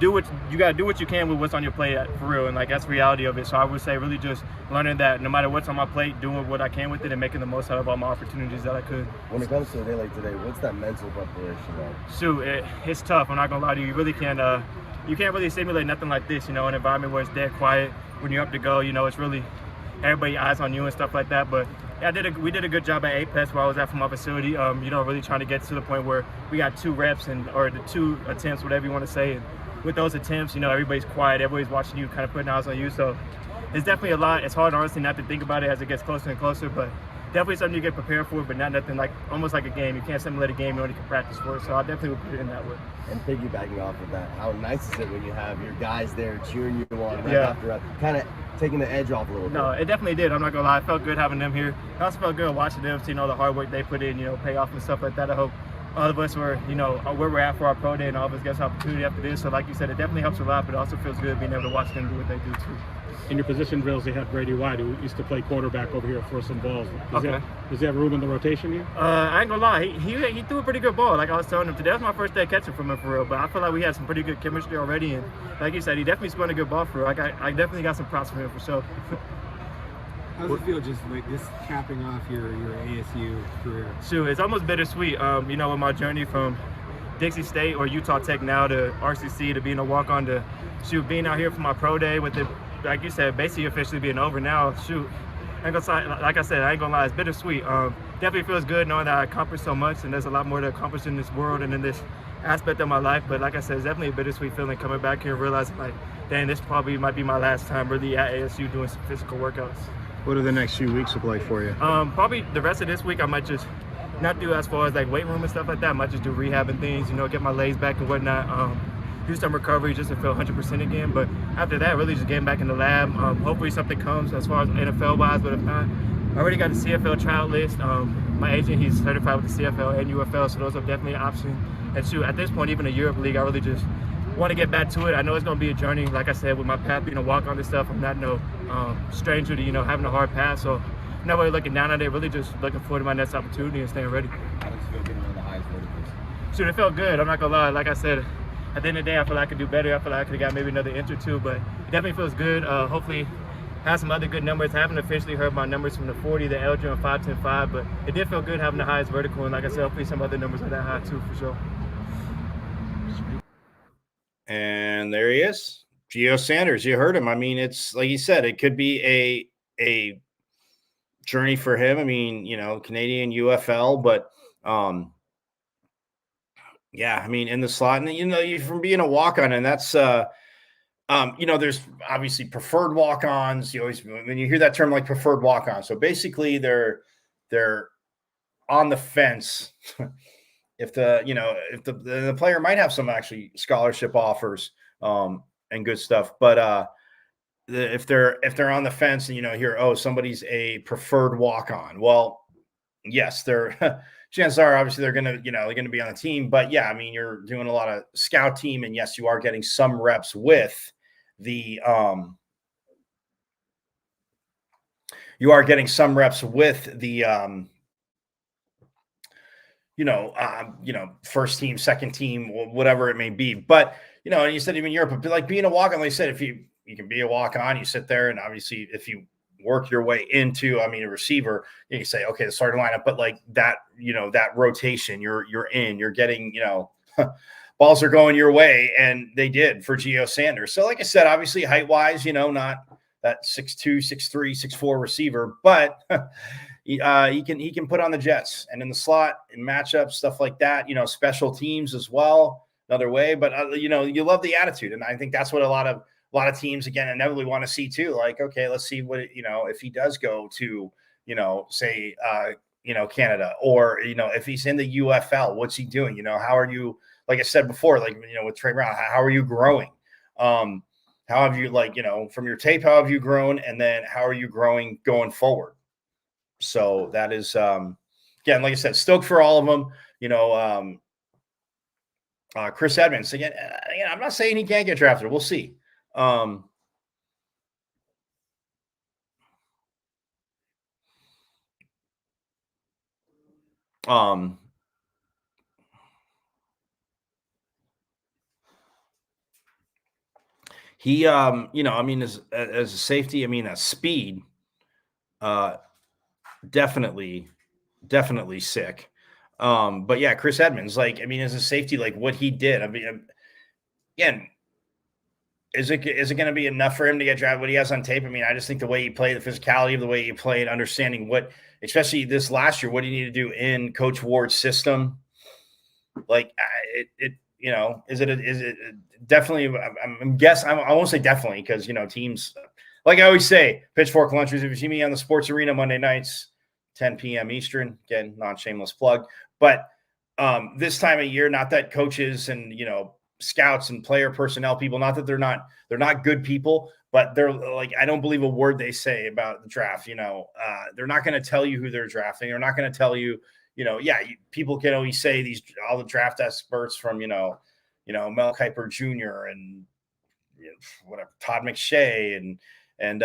do what you can with what's on your plate for real, and like that's the reality of it. So I would say really just learning that no matter what's on my plate, doing what I can with it and making the most out of all my opportunities that I could. When it comes to a day like today, what's that mental preparation like? Shoot, it's tough. I'm not gonna lie to you. You really can't. You can't really simulate nothing like this. An environment where it's dead quiet. When you're up to go, it's really everybody eyes on you and stuff like that. But yeah, we did a good job at Apex where I was at from my facility. Really trying to get to the point where we got 2 reps or the 2 attempts, whatever you want to say. And with those attempts, everybody's quiet, everybody's watching you, kind of putting eyes on you. So it's definitely a lot. It's hard, honestly, not to think about it as it gets closer and closer, but definitely something you get prepared for, but not nothing like almost like a game. You can't simulate a game, you only can practice for it. So I definitely would put it in that way. And piggybacking off of that, how nice is it when you have your guys there cheering you on right Yeah. after rep, kind of taking the edge off a little bit? No, it definitely did. I'm not gonna lie. It felt good having them here. It also felt good watching them, seeing all the hard work they put in, pay off and stuff like that. I hope all of us were, where we're at for our pro day, and all of us get an opportunity after this. So like you said, it definitely helps a lot, but it also feels good being able to watch them do what they do too. In your position drills, they have Brady White, who used to play quarterback over here for some balls. Does he have room in the rotation here? I ain't gonna lie, he threw a pretty good ball. Like I was telling him today, was my first day catching from him for real. But I feel like we had some pretty good chemistry already, and like you said, he definitely spun a good ball for real. I definitely got some props for him for sure. How does it feel just like this capping off your ASU career? Shoot, it's almost bittersweet. With my journey from Dixie State or Utah Tech now to RCC to being a walk-on to being out here for my pro day with it, like you said, basically officially being over now. Like I said, I ain't gonna lie, it's bittersweet. Definitely feels good knowing that I accomplished so much, and there's a lot more to accomplish in this world and in this aspect of my life. But like I said, it's definitely a bittersweet feeling coming back here and realizing like, dang, this probably might be my last time really at ASU doing some physical workouts. What do the next few weeks look like for you? Probably the rest of this week I might just not do as far as like weight room and stuff like that. I might just do rehab and things, get my legs back and whatnot. Do some recovery just to feel 100% again. But after that, really just getting back in the lab. Hopefully something comes as far as NFL wise, but if not, I already got the CFL tryout list. My agent, he's certified with the CFL and UFL, so those are definitely an option. And at this point, even a Europe League, I really just want to get back to it. I know it's going to be a journey, like I said, with my path being a walk on this stuff. I'm not no stranger to, having a hard path. So I'm not really looking down on it, really just looking forward to my next opportunity and staying ready. How does it feel getting on the highest verticals? It felt good. I'm not going to lie. Like I said, at the end of the day, I feel like I could do better. I feel like I could have got maybe another inch or two, but it definitely feels good. Hopefully have some other good numbers. I haven't officially heard my numbers from the 40, the LG, and 5-10-5, but it did feel good having the highest vertical, and like I said, hopefully some other numbers are that high too, for sure. And there he is, Gio Sanders. You heard him. I mean, it's like he said, it could be a journey for him. I mean, Canadian UFL, but yeah, I mean, in the slot, and you from being a walk-on, and that's There's obviously preferred walk-ons. You always, when you hear that term like preferred walk-on, so basically they're on the fence. If the player might have some actually scholarship offers and good stuff, but if they're on the fence and hear, oh, somebody's a preferred walk-on, well, yes, they're chances are obviously they're gonna be on the team. But yeah, I mean, you're doing a lot of scout team, and yes, you are getting some reps with the first team, second team, whatever it may be. But and you said even Europe, but like being a walk on, like I said, if you can be a walk on, you sit there, and obviously if you work your way into, I mean, a receiver, you say, okay, the starting lineup, but like that, that rotation, you're getting, balls are going your way, and they did for Geo Sanders. So, like I said, obviously height wise, not that 6'2", 6'3", 6'4" receiver, but he can put on the Jets and in the slot in matchups, stuff like that. Special teams as well, another way. But you love the attitude, and I think that's what a lot of teams again inevitably want to see too. Like, okay, let's see what if he does go to say Canada, or if he's in the UFL, what's he doing? How are you? Like I said before, like with Trey Brown, how are you growing? How have you from your tape? How have you grown? And then how are you growing going forward? So that is again, like I said, stoked for all of them. Chris Edmonds again. I'm not saying he can't get drafted. We'll see. He I mean, as a safety, I mean, a speed, definitely sick. But yeah, Chris Edmonds, like, I mean, as a safety, like what he did, I mean, again, is it going to be enough for him to get drafted? What he has on tape? I mean, I just think the way he played, the physicality of the way he played, understanding what, especially this last year, what do you need to do in Coach Ward's system? Like is it definitely? I won't say definitely, because teams, like I always say, Pitchfork Lunches. If you see me on the Sports Arena Monday nights, 10 p.m. Eastern, again, non-shameless plug. But this time of year, not that coaches and scouts and player personnel people, not that they're not good people, but they're like, I don't believe a word they say about the draft. They're not going to tell you who they're drafting. They're not going to tell you. People can always say all the draft experts from Mel Kiper Jr. and whatever, Todd McShay and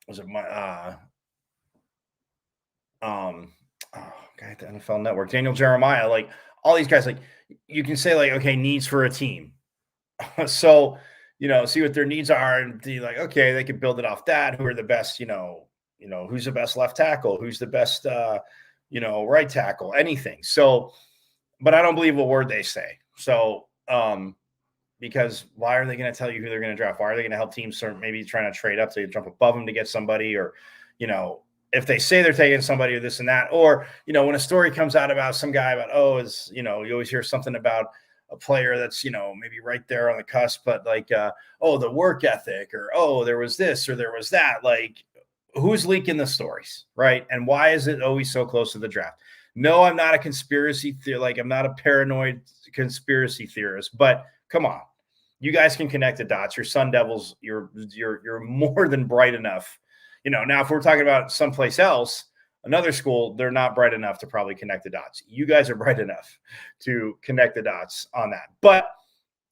was it my guy at the NFL Network, Daniel Jeremiah, like all these guys, like you can say like, okay, needs for a team. So, see what their needs are and be like, okay, they could build it off that. Who are the best, who's the best left tackle? Who's the best, right tackle? Anything. So, but I don't believe a word they say. So, because why are they going to tell you who they're going to draft? Why are they going to help teams start maybe trying to trade up to jump above them to get somebody, or, if they say they're taking somebody or this and that, or, when a story comes out about some guy about, you always hear something about a player that's, maybe right there on the cusp, but like, the work ethic, or, there was this or there was that, like, who's leaking the stories, right? And why is it always so close to the draft? No, I'm not a conspiracy theorist. Like, I'm not a paranoid conspiracy theorist, but come on, you guys can connect the dots. Your Sun Devils, you're more than bright enough. Now if we're talking about someplace else, another school, they're not bright enough to probably connect the dots. You guys are bright enough to connect the dots on that. But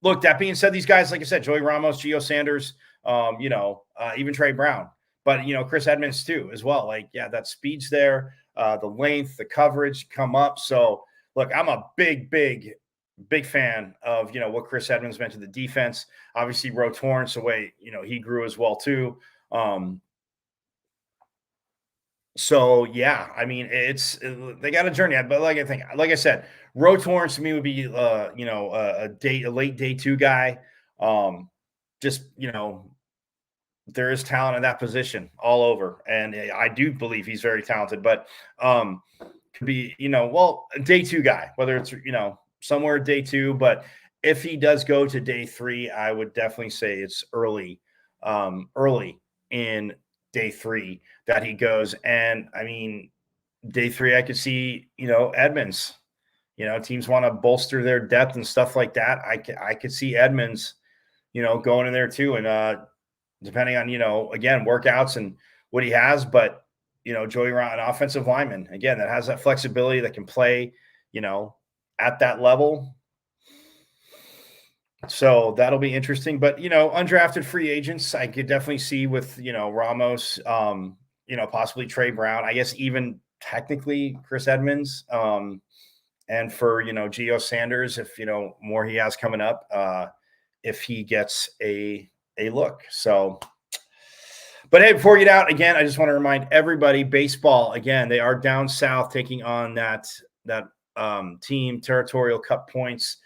look, that being said, these guys, like I said, Joey Ramos, Geo Sanders, even Trey Brown, but Chris Edmonds too, as well. Like, yeah, that speed's there, the length, the coverage come up. So look, I'm a big fan of what Chris Edmonds meant to the defense. Obviously, Ro Torrance, the way he grew as well too. So yeah, I mean, they got a journey, but like I said, Ro Torrance to me would be a late day 2 guy. Just there is talent in that position all over, and I do believe he's very talented, but could be a day 2 guy, whether it's somewhere day 2, but if he does go to day 3, I would definitely say it's early in day 3 that he goes. And I mean, day 3, I could see, Edmonds. Teams want to bolster their depth and stuff like that. I could see Edmonds, going in there too. And depending on, again, workouts and what he has, but Joey Ryan, an offensive lineman, again, that has that flexibility, that can play, at that level. So that'll be interesting. But undrafted free agents, I could definitely see with Ramos, possibly Trey Brown. I guess even technically Chris Edmonds, and for Geo Sanders, if more he has coming up, if he gets a look. So. But hey, before we get out, again, I just want to remind everybody, baseball, again, they are down south taking on that team Territorial Cup points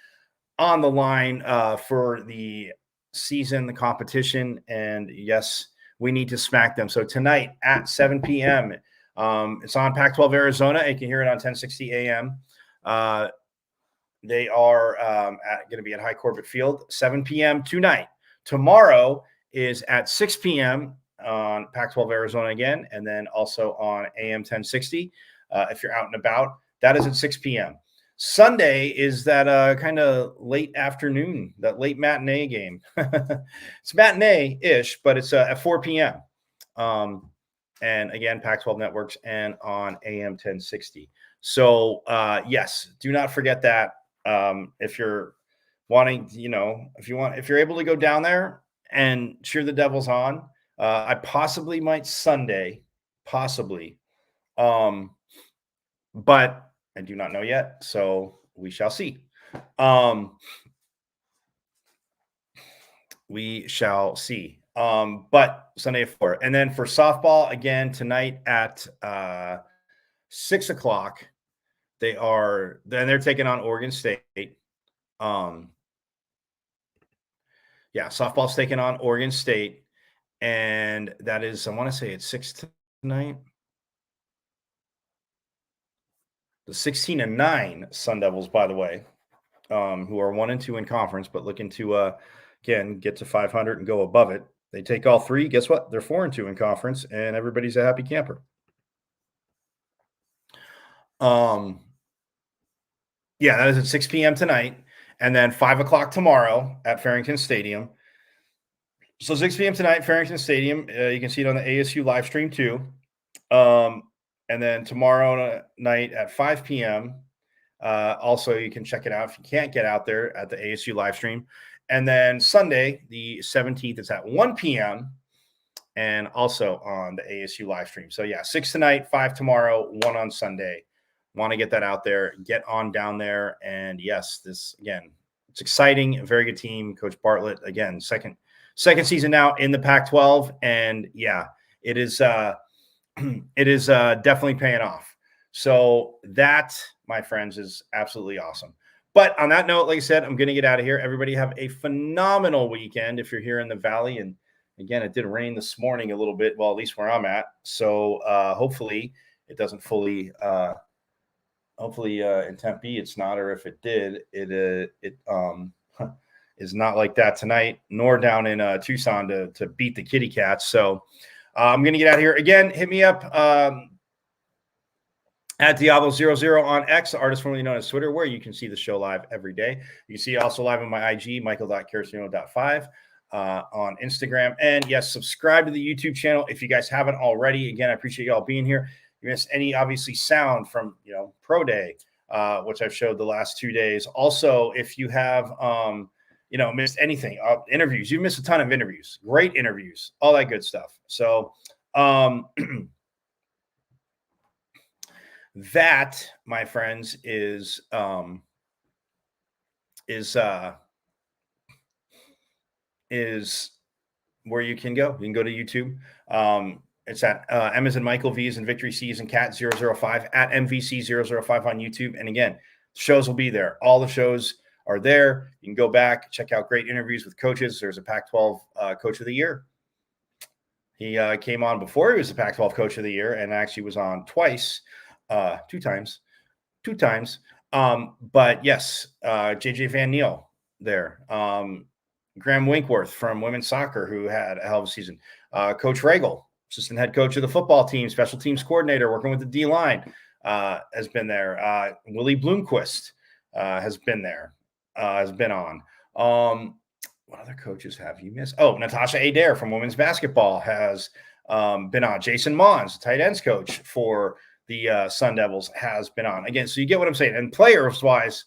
on the line for the season, the competition. And yes, we need to smack them. So tonight at 7 p.m., it's on Pac-12 Arizona. You can hear it on 1060 a.m. They are going to be at High Corbett Field, 7 p.m. tonight. Tomorrow is at 6 p.m. on Pac-12 Arizona again, and then also on AM 1060. If you're out and about, that is at 6 p.m. Sunday is that kind of late afternoon, that late matinee game. It's matinee-ish, but it's at 4 p.m. And again, Pac-12 Networks and on AM 1060. So yes, do not forget that. If you're wanting, if you're able to go down there and cheer the Devils on, I possibly might Sunday, possibly. But I do not know yet, so we shall see. We shall see. But Sunday at 4. And then for softball, again, tonight at 6 o'clock, they're taking on Oregon State. Softball's taking on Oregon State. And that is, I want to say it's 6 tonight. The 16-9 Sun Devils, by the way, who are 1-2 in conference, but looking to again get to 500 and go above it. They take all 3. Guess what? They're 4-2 in conference, and everybody's a happy camper. That is at 6 p.m. tonight, and then 5 o'clock tomorrow at Farrington Stadium. So 6 p.m. tonight, Farrington Stadium. You can see it on the ASU live stream too. And then tomorrow night at 5 p.m. Also, you can check it out if you can't get out there at the ASU live stream. And then Sunday, the 17th, is at 1 p.m. and also on the ASU live stream. So 6 tonight, 5 tomorrow, 1 on Sunday. Want to get that out there, get on down there. And yes, this again, it's exciting. A very good team. Coach Bartlett, again, second season now in the Pac-12. And it is definitely paying off. So that, my friends, is absolutely awesome. But on that note, like I said, I'm going to get out of here. Everybody have a phenomenal weekend if you're here in the Valley. And again, it did rain this morning a little bit, well, at least where I'm at. So hopefully it doesn't fully hopefully in Tempe it's not, or if it did, it is not like that tonight, nor down in Tucson to beat the kitty cats. So I'm going to get out of here. Again, hit me up at Diablo00 on X, the artist formerly known as Twitter, where you can see the show live every day. You can see it also live on my IG, michael.caracino.5 on Instagram. And yes, subscribe to the YouTube channel if you guys haven't already. Again, I appreciate you all being here. If you missed any, obviously, sound from, Pro Day, which I've showed the last 2 days. Also, if you have, missed anything, interviews, you missed a ton of interviews, great interviews, all that good stuff. So, that, my friends, is where you can go. You can go to YouTube. It's at M as in Michael, V as in Victory, C as in Cat 005 at MVC005 on YouTube. And again, shows will be there. All the shows are there. You can go back, check out great interviews with coaches. There's a Pac-12 Coach of the Year. He came on before he was the Pac-12 Coach of the Year and actually was on twice. Two times. But yes, JJ Van Neal, there. Graham Winkworth from women's soccer, who had a hell of a season. Coach Regal, assistant head coach of the football team, special teams coordinator, working with the D line, has been there. Willie Bloomquist has been there, has been on. What other coaches have you missed? Oh, Natasha Adair from women's basketball has been on. Jason Mons, tight ends coach for the Sun Devils, has been on. Again, so you get what I'm saying. And players-wise,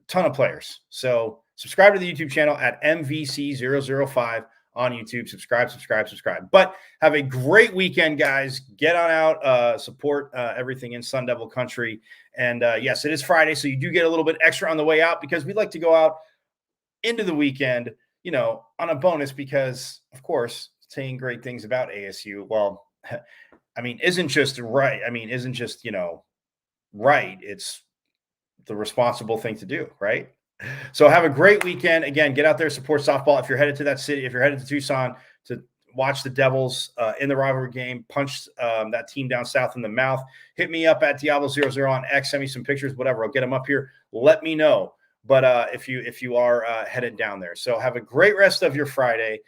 ton of players. So subscribe to the YouTube channel at MVC005 on YouTube. Subscribe. But have a great weekend, guys. Get on out, support everything in Sun Devil country. And yes, it is Friday, so you do get a little bit extra on the way out because we like to go out into the weekend, on a bonus because, of course, saying great things about ASU, well, I mean, isn't just right. I mean, isn't just, right. It's the responsible thing to do, right? So have a great weekend. Again, get out there, support softball. If you're headed to that city, if you're headed to Tucson to watch the Devils in the rivalry game, punch that team down south in the mouth, hit me up at Diablo00 on X, send me some pictures, whatever. I'll get them up here. Let me know. But if you are headed down there. So have a great rest of your Friday.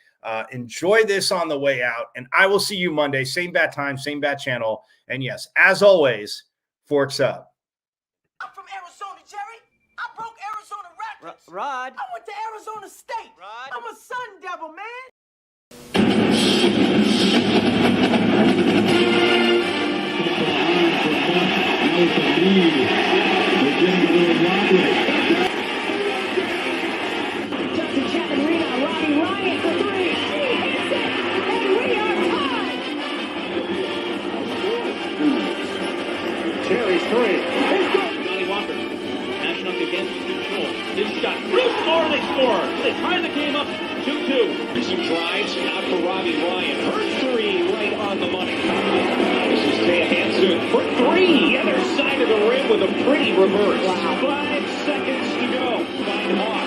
Enjoy this on the way out. And I will see you Monday. Same bat time, same bat channel. And yes, as always, forks up. I'm from Arizona, Jerry. I broke Arizona records. Rod. I went to Arizona State. Rod. I'm a Sun Devil, man. Terry's three. Johnny Walker. Matching up against control. His shot. Bruce score. They score. They tie the game up 2-2. Some drives out for Robbie Ryan. Her three right on the money. This is Taya Hansen for three. Other side of the rim with a pretty reverse. Wow. 5 seconds to go. Find Hawk.